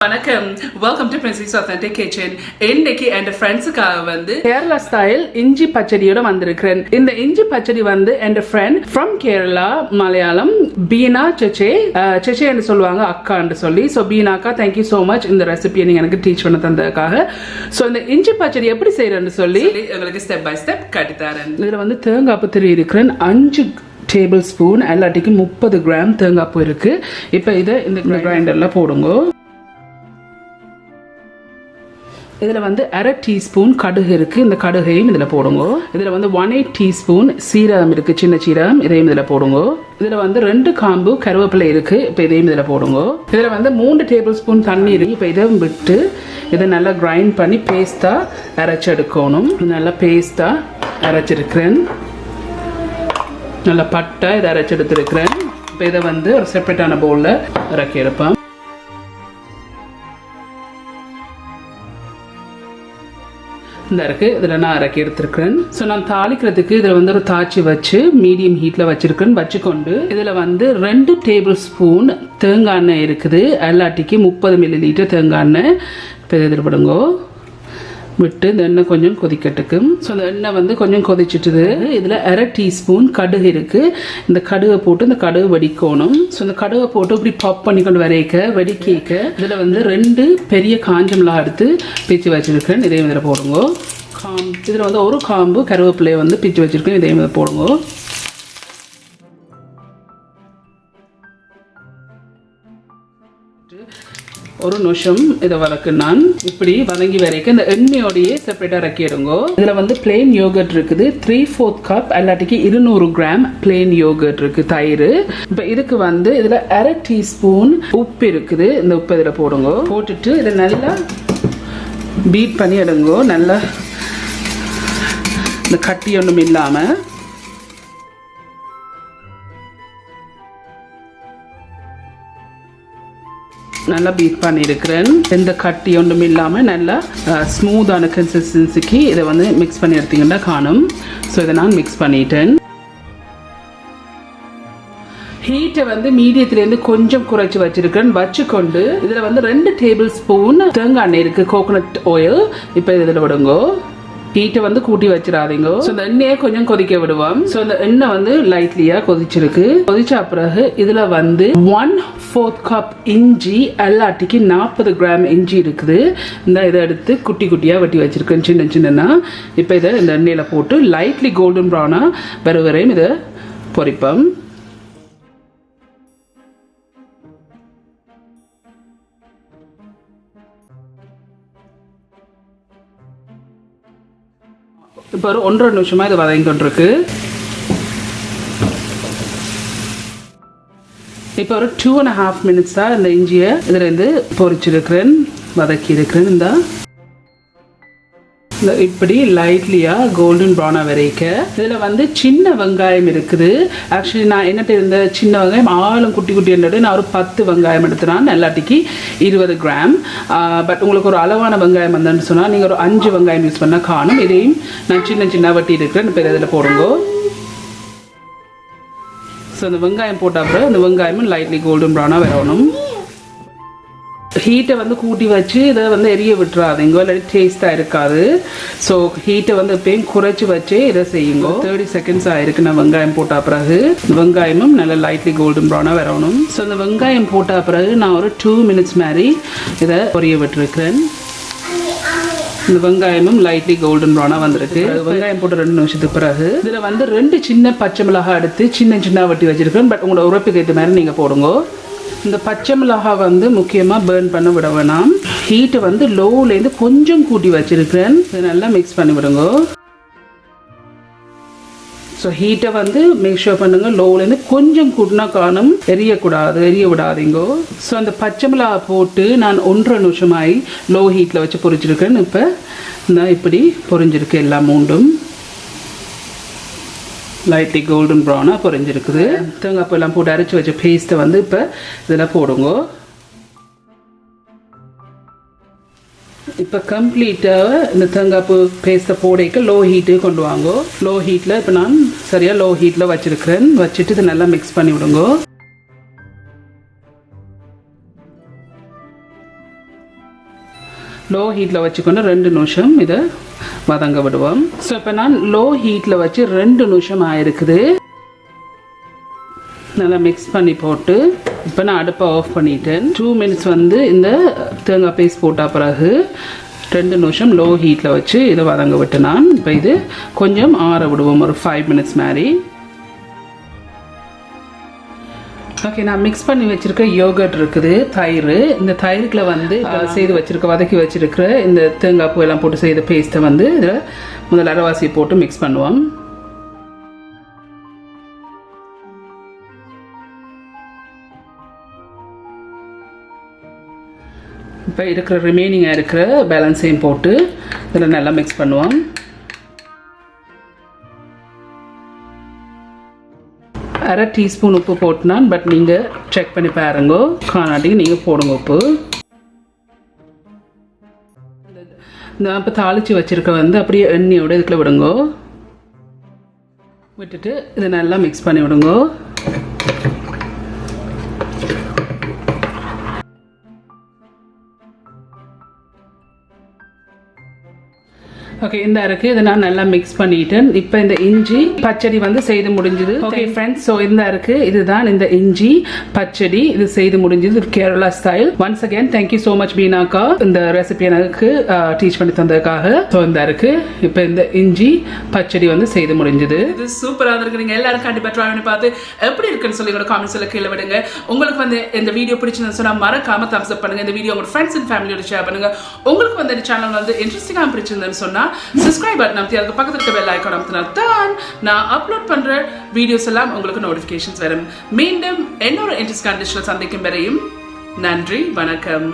வணக்கம், welcome to Princy's Authentic Kitchen. இன்னைக்கு என் ஃப்ரெண்ட்ஸுக்காக வந்து கேரளா ஸ்டைல் இஞ்சி பச்சடியோட வந்திருக்கிறேன். இந்த இஞ்சி பச்சடி வந்து என் ஃப்ரெண்ட் ஃப்ரம் கேரளா மலையாளம் பீனா செச்சே என்று சொல்லுவாங்க, அக்கான்னு சொல்லி. ஸோ பீனாக்கா, தேங்க்யூ ஸோ மச் இந்த ரெசிபியை நீங்கள் எனக்கு டீச் பண்ண தந்ததுக்காக. ஸோ இந்த இஞ்சி பச்சடி எப்படி செய்யறேன்னு சொல்லி உங்களுக்கு ஸ்டெப் பை ஸ்டெப் கட்டித்தரேன். இதில் வந்து தேங்காய் பத்திரி இருக்கிறேன் 5 டேபிள் ஸ்பூன், எல்லாட்டிக்கும் 30 கிராம் தேங்காய் பூ இருக்கு. இப்போ இதை இந்த கிரைண்டரில் போடுங்க. இதில் வந்து 1/2 டீஸ்பூன் கடுகு இருக்குது, இந்த கடுகையும் இதில் போடுங்க. இதில் வந்து 1/8 டீஸ்பூன் சீரகம் இருக்குது, சின்ன சீரகம், இதையும் இதில் போடுங்க. இதில் வந்து 2 காம்பு கருவேப்பிலை இருக்குது, இப்போ இதையும் இதில் போடுங்க. இதில் வந்து 3 டேபிள் ஸ்பூன் தண்ணி இருக்குது. இப்போ இதை விட்டு இதை நல்லா கிரைண்ட் பண்ணி பேஸ்ட்டாக அரைச்சி எடுக்கணும். நல்லா பேஸ்ட்டாக அரைச்சிருக்கிறேன், நல்லா பட்டை இதை அரைச்சி எடுத்துருக்கிறேன். இப்போ இதை வந்து ஒரு செப்பரேட்டான பவுலில் இறக்கி எடுப்பேன். இந்த இருக்குது, இதில் நான் இறக்கி எடுத்துருக்கிறேன். ஸோ நான் தாளிக்கிறதுக்கு இதில் வந்து ஒரு தாச்சி வச்சு மீடியம் ஹீட்டில் வச்சுருக்கேன். வச்சுக்கொண்டு இதில் வந்து 2 டேபிள் ஸ்பூன் தேங்காய் எண்ணெய் இருக்குது, எல்லாட்டிக்கு 30 மில்லிலிட்டர் தேங்காய் எண்ணெய். இப்போ இதில் விடுங்கோ, விட்டு இந்த எண்ணெய் கொஞ்சம் கொதிக்கட்டுக்கும். ஸோ அந்த எண்ணெய் வந்து கொஞ்சம் கொதிச்சுட்டுது. இதில் 1/2 டீஸ்பூன் கடுகு இருக்குது, இந்த கடுகை போட்டு இந்த கடுகு வடிக்கணும். ஸோ இந்த கடுகை போட்டு இப்படி பப் பண்ணிக்கொண்டு வடிக்க இதில் வந்து 2 பெரிய காஞ்ச மிளகாய் எடுத்து பிச்சு வச்சுருக்கேன், இதையும் இதில் போடுங்க. இதில் வந்து ஒரு காம்பு கருவேப்பிலையை வந்து பிச்சு வச்சுருக்கேன், இதையும் இதில் போடுங்க. ஒரு நிமிஷம் இதை வதக்கு. நான் இப்படி வதங்கி வரைக்கும் இந்த எண்ணெயோடையே செப்பரேட்டாக இறக்கிடுங்க. இதில் வந்து பிளெயின் யோகர்ட் இருக்குது, 3/4 கப், எல்லாட்டிக்கு 200 கிராம் பிளெயின் யோகர்ட் இருக்குது, தயிர். இப்போ இதுக்கு வந்து இதில் 1/2 டீஸ்பூன் உப்பு இருக்குது, இந்த உப்பு இதில் போடுங்க. போட்டுட்டு இதை நல்லா பீட் பண்ணி எடுங்க, நல்லா இந்த கட்டி ஒன்றும் இல்லாமல். நல்லா பீட் பண்ணியிருக்கிறேன், எந்த கட்டி ஒன்றும் இல்லாமல் நல்லா ஸ்மூத்தான கன்சிஸ்டன்சிக்கு இதை வந்து மிக்ஸ் பண்ணி எடுத்தீங்கன்னா காணும். ஸோ இதை நான் மிக்ஸ் பண்ணிட்டேன். ஹீட்டை வந்து மீடியத்துலேருந்து கொஞ்சம் குறைச்சி வச்சிருக்கேன். வச்சுக்கொண்டு இதில் வந்து 2 டேபிள் ஸ்பூன் தேங்காய் எண்ணெய் இருக்குது, கோகோனட் ஆயில். இப்போ இதில் விடுங்க. ஹீட்டை வந்து கூட்டி வச்சிடாதீங்க. ஸோ இந்த எண்ணெயை கொஞ்சம் கொதிக்க விடுவோம். ஸோ இந்த எண்ணெய் வந்து லைட்லியாக கொதிச்சிருக்கு. கொதிச்ச பிறகு இதில் வந்து 1/4 கப் இஞ்சி, எல்லாட்டிக்கு 40 கிராம் இஞ்சி இருக்குது. இந்த இதை எடுத்து குட்டி குட்டியாக வெட்டி வச்சிருக்கேன், சின்ன சின்னன்னா. இப்போ இதை இந்த எண்ணெயில் போட்டு லைட்லி கோல்டன் ப்ரௌனாக வரையும் இதை பொரிப்போம். இப்போ ஒரு 1.5 நிமிஷமாக இது வதங்கி கொண்டிருக்கு. இப்போ ஒரு 2.5 மினிட்ஸாக இந்த இஞ்சியை இதில் இருந்து பொரிச்சிருக்கிறேன், வதக்கி இருக்கிறேன். இந்த இப்படி லைட்லியாக கோல்டன் ப்ரௌனாக வரைக்க இதில் வந்து சின்ன வெங்காயம் இருக்குது. ஆக்சுவலி நான் என்னட்டு இருந்த சின்ன வெங்காயம் ஆளும் குட்டி குட்டி என்னட்டு நான் ஒரு 10 வெங்காயம் எடுத்துனான், எல்லாட்டிக்கு 20 கிராம். பட் உங்களுக்கு ஒரு அளவான வெங்காயம் வந்தேன்னு சொன்னால் நீங்கள் ஒரு 5 வெங்காயம் யூஸ் பண்ணால் காணும். இதையும் நான் சின்ன சின்ன வட்டி இருக்கிறேன். இப்போ இதில் போடுங்க. ஸோ அந்த வெங்காயம் போட்ட அப்புறம் இந்த வெங்காயமும் லைட்லி கோல்டன் ப்ரௌனாக வரணும். ஹீட்டை வந்து கூட்டி வச்சு இதை வந்து எரிய விட்டுறாதீங்க, இல்லாட்டி டேஸ்ட்டாக இருக்காது. ஸோ ஹீட்டை வந்து எப்பயும் குறைச்சி வச்சே இதை செய்யுங்க. 30 செகண்ட்ஸ் ஆயிருக்கு நான் வெங்காயம் போட்ட பிறகு. வெங்காயமும் நல்லா லைட்லி கோல்டன் ப்ரௌனாக வரணும். ஸோ இந்த வெங்காயம் போட்ட பிறகு நான் ஒரு 2 மினிட்ஸ் மாதிரி இதை பொரிய விட்டுருக்கிறேன். இந்த வெங்காயமும் லைட்லி கோல்டன் ப்ரௌனாக வந்திருக்கு. வெங்காயம் போட்டு 2 நிமிஷத்துக்கு பிறகு இதில் வந்து 2 சின்ன பச்சை மிளகாய் எடுத்து சின்ன சின்ன வட்டி வச்சிருக்கேன். பட் உங்களோட உரைப்புக்கு ஏற்ற மாதிரி நீங்கள் போடுங்க. இந்த பச்சை மிளகாய் வந்து முக்கியமாக பேர்ன் பண்ண விட வேணாம். ஹீட்டை வந்து லோவிலேருந்து கொஞ்சம் கூட்டி வச்சிருக்கிறேன், இதை நல்லா மிக்ஸ் பண்ணி விடுங்க. ஸோ ஹீட்டை வந்து மேக் ஷூர் பண்ணுங்கள், லோவிலேருந்து கொஞ்சம் கூட்டினா காணும், எரிய விடாதீங்க. ஸோ அந்த பச்சை மிளகாய் போட்டு நான் 1.5 நிமிஷமாகி லோ ஹீட்டில் வச்சு பொரிச்சிருக்கேன். இப்போ நான் இப்படி பொரிஞ்சிருக்கு, எல்லா மூண்டும் லைட்லி கோல்டன் ப்ரௌனாக பொரிஞ்சிருக்குது. தேங்காய் பூ எல்லாம் போட்டு அரைச்சி வச்ச பேஸ்ட்டை வந்து இப்போ இதில் போடுங்க. இப்போ கம்ப்ளீட்டாக இந்த தேங்காய் பூ பேஸ்ட்டை போடைக்க லோ ஹீட்டுக்கு கொண்டு வாங்க. லோ ஹீட்டில் இப்போ நான் சரியாக லோ ஹீட்டில் வச்சுருக்கிறேன். வச்சுட்டு இதை நல்லா மிக்ஸ் பண்ணி விடுங்க. லோ ஹீட்டில் வச்சுக்கொண்டு 2 நிமிஷம் இதை வதங்க விடுவோம். ஸோ இப்போ நான் லோ ஹீட்டில் வச்சு 2 நிமிஷம் ஆயிருக்குது. நல்லா மிக்ஸ் பண்ணி போட்டு இப்போ நான் அடுப்பை ஆஃப் பண்ணிட்டேன். 2 மினிட்ஸ் வந்து இந்த தேங்காய் பேஸ்ட் போட்ட பிறகு 2 நிமிஷம் லோ ஹீட்டில் வச்சு இதை வதங்க விட்டு நான் இப்போ இது கொஞ்சம் ஆற விடுவோம் ஒரு 5 மினிட்ஸ் மாதிரி. ஓகே, நான் மிக்ஸ் பண்ணி வச்சுருக்க யோகர்ட் இருக்குது, தயிர். இந்த தயிருக்குள்ள வந்து செய்து வச்சுருக்க வதக்கி வச்சுருக்கிற இந்த தேங்காய் பூ எல்லாம் போட்டு செய்த பேஸ்ட்டை வந்து இதில் முதல் அரைவாசியை போட்டு மிக்ஸ் பண்ணுவோம். இப்போ இருக்கிற ரிமைனிங்காக இருக்கிற பேலன்ஸையும் போட்டு இதில் நல்லா மிக்ஸ் பண்ணுவோம். அரை டீஸ்பூன் உப்பு போட்டுனான், பட் நீங்கள் செக் பண்ணி பாருங்க, காணாட்டி நீங்கள் போடுங்க உப்பு. நான் இப்போ தாளித்து வச்சுருக்க வந்து அப்படியே எண்ணெயோடு இதுக்குள்ள விடுங்க. விட்டுட்டு இதை நல்லா மிக்ஸ் பண்ணி விடுங்க. ஓகே, இந்த இருக்கு. இதை நான் நல்லா மிக்ஸ் பண்ணிட்டேன். இப்போ இந்த இஞ்சி பச்சடி வந்து செய்து முடிஞ்சது. ஓகே ஃப்ரெண்ட்ஸ், ஸோ இந்த இருக்கு, இதுதான் இந்த இஞ்சி பச்சடி. இது செய்து முடிஞ்சது Kerala style. Once again thank you so much பீனாக்கா இந்த ரெசிபி எனக்கு டீச் பண்ணி தந்ததுக்காக. ஸோ இந்த இருக்கு, இப்போ இந்த இஞ்சி பச்சடி வந்து செய்து முடிஞ்சது. இது சூப்பராக இருக்கு. நீங்கள் எல்லாரும் கண்டிப்பாக ட்ரை பண்ணி பார்த்து எப்படி இருக்குன்னு சொல்லி காமெண்ட்ஸில் கீழே விடுங்க. உங்களுக்கு வந்து இந்த வீடியோ பிடிச்சிருந்துன்னு சொன்னால் மறக்காம தம்ஸ் அப் பண்ணுங்க. இந்த வீடியோ உங்களோட ஃப்ரெண்ட்ஸ் அண்ட் ஃபேமிலியோட ஷேர் பண்ணுங்க. உங்களுக்கு வந்து இந்த சேனல் வந்து இன்ட்ரெஸ்டிங்காக பிடிச்சிருந்தேன்னு சொன்னால் subscribe button அமைத்தி அதுக்கு பக்கத்துல இருக்க bell icon அமைத்தினா தான் நான் அப்லோட் பண்ற வீடியோஸ் எல்லாம் உங்களுக்கு நோட்டிஃபிகேஷன்ஸ் வரும். மீண்டும் இன்னொரு இன்ட்ரெஸ்டிங் கண்டிஷனில் சந்திக்கும் வரையும் நன்றி, வணக்கம்.